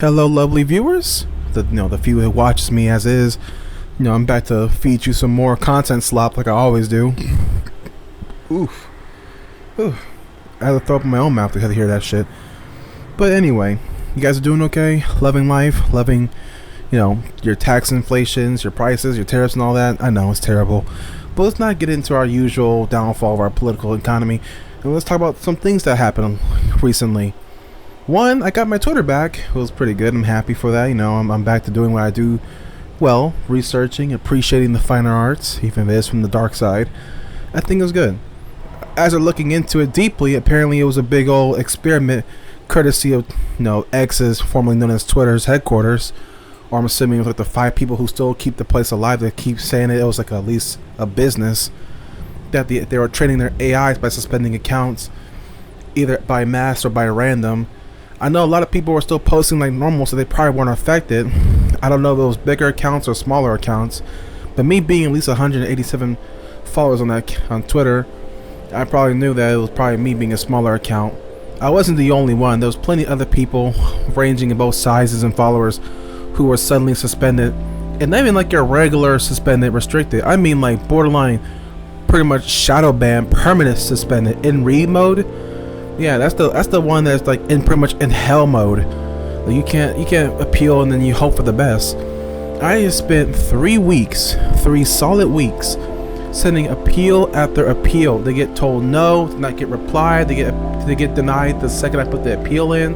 Hello, lovely viewers. The few who watches me as is. I'm back to feed you some more content slop like I always do. Oof. Oof. I had to throw up in my own mouth to hear that shit. But anyway, you guys are doing okay? Loving life, loving, your tax inflations, your prices, your tariffs, and all that. I know it's terrible, but let's not get into our usual downfall of our political economy, and let's talk about some things that happened recently. One, I got my Twitter back. It was pretty good. I'm happy for that. I'm back to doing what I do well, researching, appreciating the finer arts, even if it is from the dark side. I think it was good. As I'm looking into it deeply, apparently it was a big old experiment courtesy of, X's, formerly known as Twitter's headquarters. Or I'm assuming it was like the 5 people who still keep the place alive that keep saying it was like at least a business. That they were training their AIs by suspending accounts, either by mass or by random. I know a lot of people were still posting like normal, so they probably weren't affected. I don't know if it was bigger accounts or smaller accounts, but me being at least 187 followers on Twitter, I probably knew that it was probably me being a smaller account. I wasn't the only one. There was plenty of other people ranging in both sizes and followers who were suddenly suspended, and not even like your regular suspended restricted. I mean like borderline, pretty much shadow ban, permanent suspended in read mode. Yeah, that's the one that's like in pretty much in hell mode. Like you can't appeal and then you hope for the best. I just spent 3 solid weeks, sending appeal after appeal. They get told no, not get replied. They get denied the second I put the appeal in.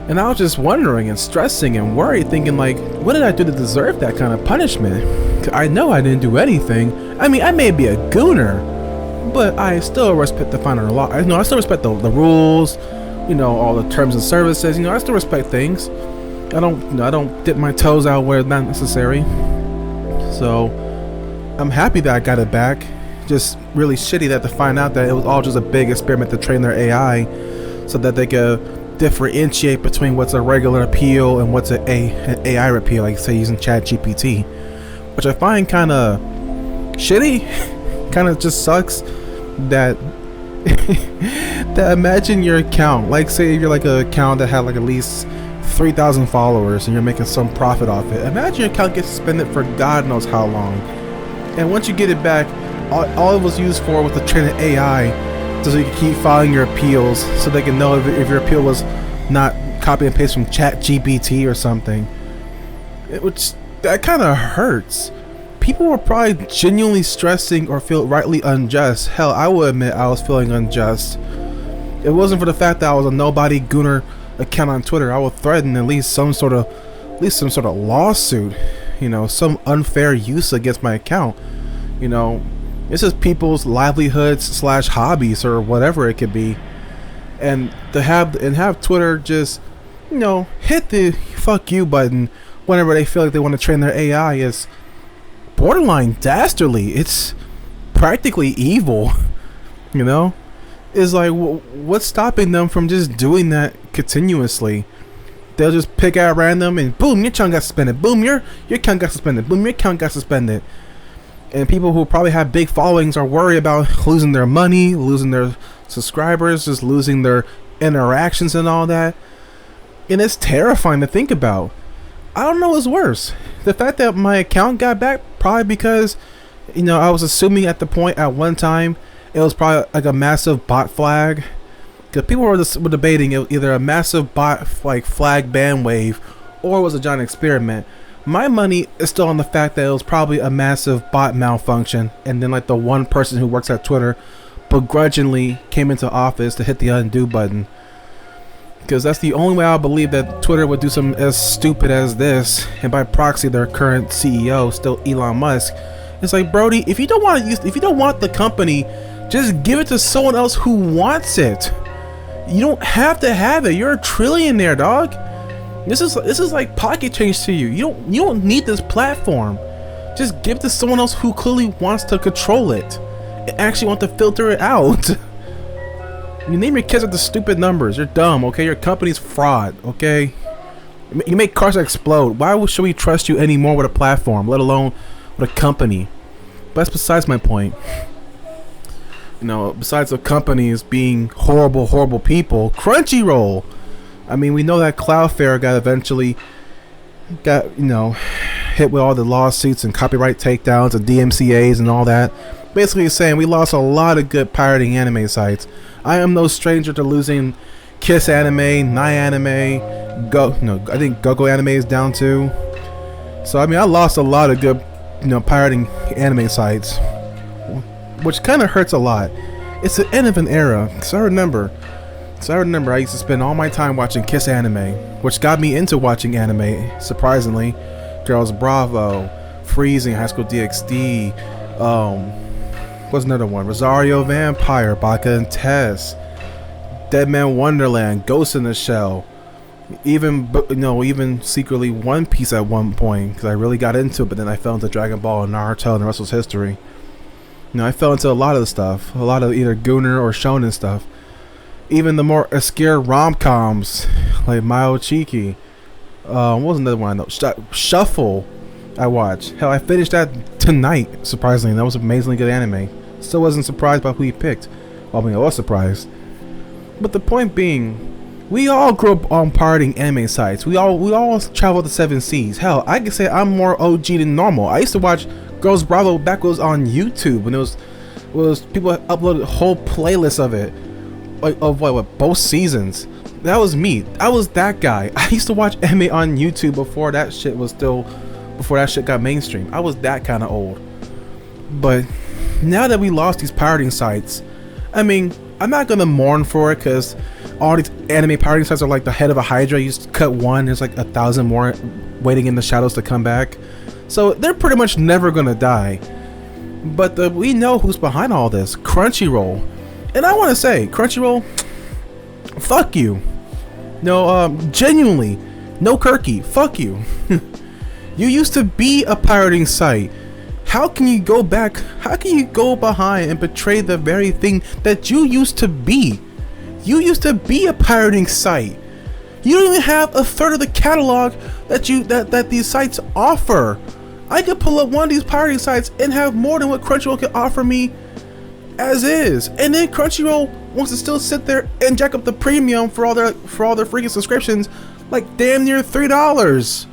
And I was just wondering and stressing and worried, thinking like, what did I do to deserve that kind of punishment? I know I didn't do anything. I mean, I may be a gooner, but I still respect the finer law. I still respect the rules, all the terms and services. I still respect things. I don't dip my toes out where it's not necessary. So I'm happy that I got it back. Just really shitty that to find out that it was all just a big experiment to train their AI, so that they could differentiate between what's a regular appeal and what's an AI appeal, like say using ChatGPT, which I find kind of shitty. Kind of just sucks that that imagine your account, like say you're like an account that had like at least 3,000 followers and you're making some profit off it. Imagine your account gets suspended for God knows how long, and once you get it back, all it was used for was to train an AI so you can keep filing your appeals, so they can know if your appeal was not copy and paste from ChatGPT or something. Which that kind of hurts. People were probably genuinely stressing or feel rightly unjust. Hell, I will admit I was feeling unjust. It wasn't for the fact that I was a nobody gooner account on Twitter. I would threaten at least some sort of lawsuit, some unfair use against my account. This is people's livelihoods / hobbies or whatever it could be, and to have Twitter just hit the fuck you button whenever they feel like they want to train their AI is borderline dastardly. It's practically evil. It's like, what's stopping them from just doing that continuously? They'll just pick out random and boom, your account got suspended. Boom, your account got suspended. Boom, your account got suspended. And people who probably have big followings are worried about losing their money, losing their subscribers, just losing their interactions and all that. And it's terrifying to think about. I don't know what's worse. The fact that my account got back, probably because, I was assuming at the point at one time it was probably like a massive bot flag. Because people were debating it was either a massive bot flag ban wave or it was a giant experiment. My money is still on the fact that it was probably a massive bot malfunction, and then like the one person who works at Twitter begrudgingly came into office to hit the undo button. Because that's the only way I believe that Twitter would do something as stupid as this, and by proxy their current CEO, still Elon Musk. It's like, Brody, if you don't want the company, just give it to someone else who wants it. You don't have to have it. You're a trillionaire, dog. This is like pocket change to you. You don't need this platform. Just give it to someone else who clearly wants to control it and actually want to filter it out. You name your kids with the stupid numbers. You're dumb, okay? Your company's fraud, okay? You make cars explode. Why should we trust you anymore with a platform, let alone with a company? But that's besides my point. Besides the companies being horrible people, Crunchyroll I mean, we know that Cloudflare got eventually got, you know, hit with all the lawsuits and copyright takedowns and DMCA's and all that. Basically saying we lost a lot of good pirating anime sites. I am no stranger to losing Kiss Anime, Nai Anime, I think GoGo Anime is down too. So I mean, I lost a lot of good, you know, pirating anime sites, which kind of hurts a lot. It's the end of an era. So I remember I used to spend all my time watching Kiss Anime, which got me into watching anime, surprisingly. Girls Bravo, Freezing, High School DxD, what's another one? Rosario Vampire, Baka and Tess, Dead Man Wonderland, Ghost in the Shell, even secretly One Piece at one point, because I really got into it, but then I fell into Dragon Ball and Naruto and the rest was history. You know, I fell into a lot of the stuff, a lot of either Gooner or Shonen stuff. Even the more obscure rom-coms, like Mao Chiki. What was another one I know? Shuffle, I watched. Hell, I finished that tonight, surprisingly. That was amazingly good anime. Still wasn't surprised by who he picked. Well, I mean, I was surprised. But the point being, we all grew up on pirating anime sites. We all traveled the 7 seas. Hell, I could say I'm more OG than normal. I used to watch Girls Bravo back when it was on YouTube, when it was people uploaded whole playlists of it, like of what both seasons. That was me. I was that guy. I used to watch anime on YouTube before that shit got mainstream. I was that kind of old. But now that we lost these pirating sites, I mean, I'm not gonna mourn for it, because all these anime pirating sites are like the head of a hydra. You just cut one, there's like 1,000 more waiting in the shadows to come back. So they're pretty much never gonna die. But we know who's behind all this. Crunchyroll. And I want to say, Crunchyroll, fuck you. No, genuinely, no Kirky, fuck you. You used to be a pirating site. How can you go back? How can you go behind and betray the very thing that you used to be? You used to be a pirating site. You don't even have a third of the catalog that these sites offer. I could pull up one of these pirating sites and have more than what Crunchyroll can offer me as is. And then Crunchyroll wants to still sit there and jack up the premium for all their freaking subscriptions, like damn near $3.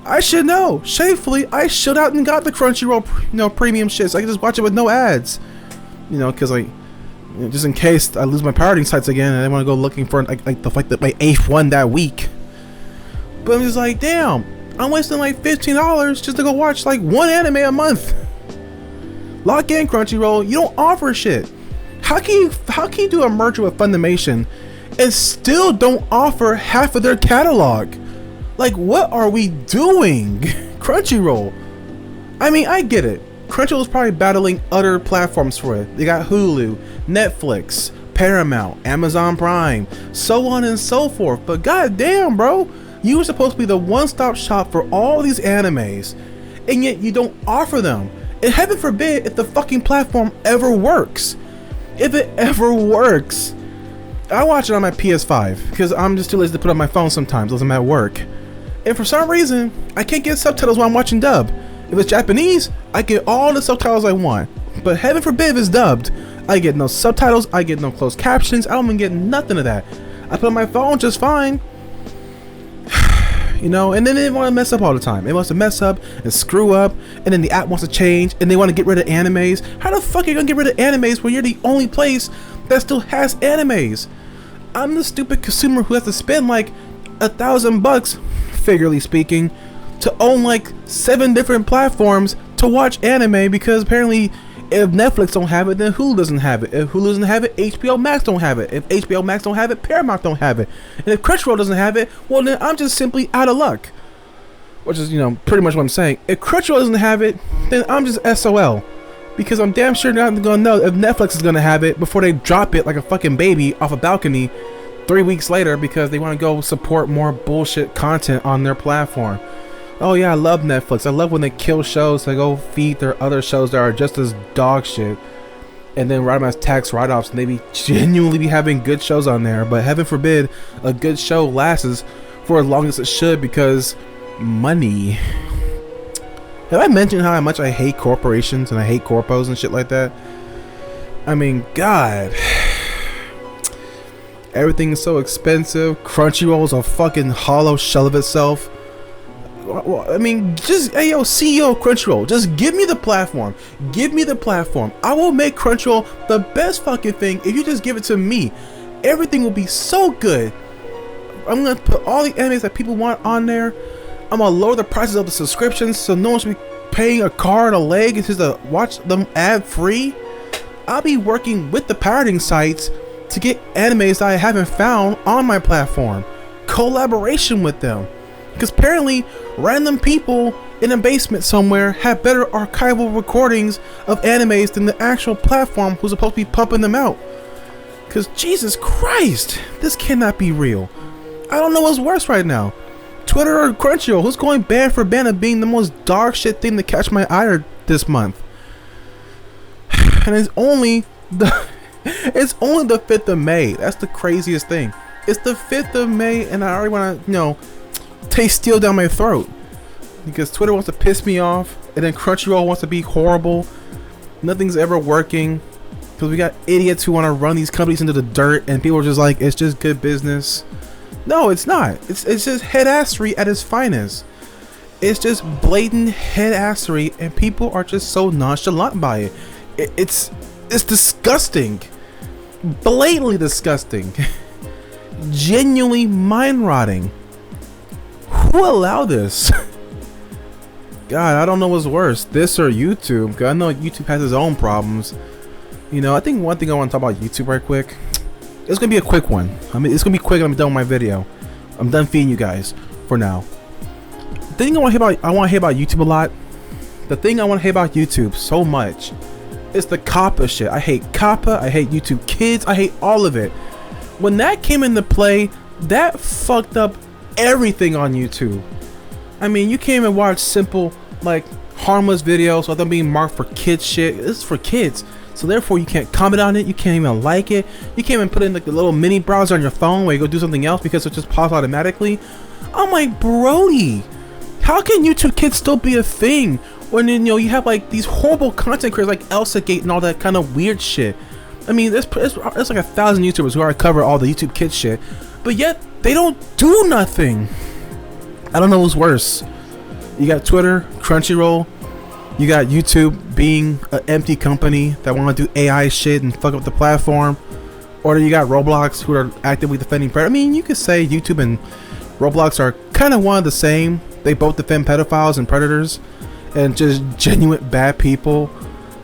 I should know. Shamefully, I should out and got the Crunchyroll, premium shit, so I can just watch it with no ads. Because like, just in case I lose my pirating sites again and I want to go looking for my 8th one that week. But I'm just like, damn, I'm wasting like $15 just to go watch like one anime a month. Lock in, Crunchyroll. You don't offer shit. How can you do a merger with Funimation and still don't offer half of their catalog? Like, what are we doing? Crunchyroll. I mean, I get it. Crunchyroll is probably battling other platforms for it. They got Hulu, Netflix, Paramount, Amazon Prime, so on and so forth. But goddamn, bro, you were supposed to be the one-stop shop for all these animes, and yet you don't offer them. And heaven forbid if the fucking platform ever works. If it ever works. I watch it on my PS5 because I'm just too lazy to put it on my phone sometimes as I'm at work. And for some reason, I can't get subtitles while I'm watching dub. If it's Japanese, I get all the subtitles I want. But heaven forbid if it's dubbed, I get no subtitles, I get no closed captions, I don't even get nothing of that. I put on my phone just fine. And then they want to mess up all the time. They want to mess up and screw up, and then the app wants to change, and they want to get rid of animes. How the fuck are you gonna get rid of animes when you're the only place that still has animes? I'm the stupid consumer who has to spend like $1,000, figuratively speaking, to own like 7 different platforms to watch anime, because apparently if Netflix don't have it, then Hulu doesn't have it. If Hulu doesn't have it, HBO Max don't have it. If HBO Max don't have it, Paramount don't have it. And if Crunchyroll doesn't have it, well then I'm just simply out of luck. Which is, pretty much what I'm saying. If Crunchyroll doesn't have it, then I'm just SOL. Because I'm damn sure not gonna know if Netflix is gonna have it before they drop it like a fucking baby off a balcony 3 weeks later because they want to go support more bullshit content on their platform. Oh yeah, I love Netflix. I love when they kill shows to go feed their other shows that are just as dog shit, and then write them as tax write-offs, and they be genuinely be having good shows on there. But heaven forbid a good show lasts for as long as it should, because money. Have I mentioned how much I hate corporations and I hate corpos and shit like that? I mean, God, Everything is so expensive. Crunchyroll is a fucking hollow shell of itself. Well, I mean, just, hey, yo, CEO of Crunchyroll, just give me the platform. Give me the platform. I will make Crunchyroll the best fucking thing if you just give it to me. Everything will be so good. I'm gonna put all the animes that people want on there. I'm gonna lower the prices of the subscriptions so no one should be paying a car and a leg just to watch them ad free. I'll be working with the pirating sites to get animes that I haven't found on my platform. Collaboration with them. Because apparently random people in a basement somewhere have better archival recordings of animes than the actual platform who's supposed to be pumping them out. Because Jesus Christ, this cannot be real. I don't know what's worse right now. Twitter or Crunchyroll, who's going band for band of being the most dog shit thing to catch my ire this month. And it's only the 5th of May. That's the craziest thing. It's the 5th of May and I already want to, taste steel down my throat. Because Twitter wants to piss me off and then Crunchyroll wants to be horrible. Nothing's ever working. Because we got idiots who want to run these companies into the dirt and people are just like, it's just good business. No, it's not. It's just headassery at its finest. It's just blatant headassery and people are just so nonchalant by it. It's disgusting. Blatantly disgusting. Genuinely mind-rotting. Who allowed this? God, I don't know what's worse, this or YouTube. Because I know YouTube has its own problems. I think one thing I want to talk about YouTube right quick. It's gonna be a quick one. I mean, it's gonna be quick and I'm done with my video. I'm done feeding you guys for now. The thing I want to hear about YouTube a lot. The thing I want to hear about YouTube so much is the COPPA shit. I hate COPPA. I hate YouTube Kids. I hate all of it. When that came into play, that fucked up everything on YouTube. I mean, you can't even watch simple, like, harmless videos without them being marked for kids shit. This is for kids. So therefore you can't comment on it, you can't even like it, you can't even put in like the little mini browser on your phone where you go do something else because it just pops automatically. I'm like, Brody, how can YouTube Kids still be a thing when you have like these horrible content creators like Elsa Gate and all that kind of weird shit? I mean, there's like 1,000 YouTubers who already cover all the YouTube Kids shit, but yet they don't do nothing. I don't know what's worse. You got Twitter, Crunchyroll. You got YouTube being an empty company that want to do AI shit and fuck up the platform. Or you got Roblox who are actively defending predators. I mean, you could say YouTube and Roblox are kind of one of the same. They both defend pedophiles and predators and just genuine bad people.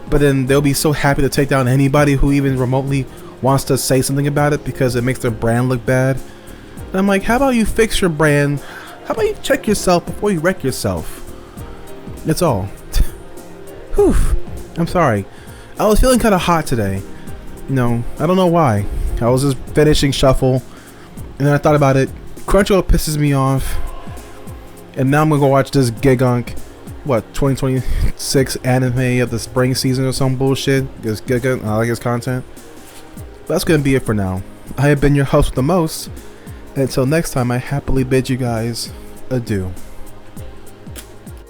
But then they'll be so happy to take down anybody who even remotely wants to say something about it because it makes their brand look bad. And I'm like, how about you fix your brand? How about you check yourself before you wreck yourself? That's all. Whew. I'm sorry. I was feeling kind of hot today. I don't know why. I was just finishing Shuffle, and then I thought about it. Crunchyroll pisses me off, and now I'm gonna go watch this Gigunk, 2026 anime of the spring season or some bullshit. Because Gigunk, I like his content. But that's gonna be it for now. I have been your host with the most. And until next time, I happily bid you guys adieu.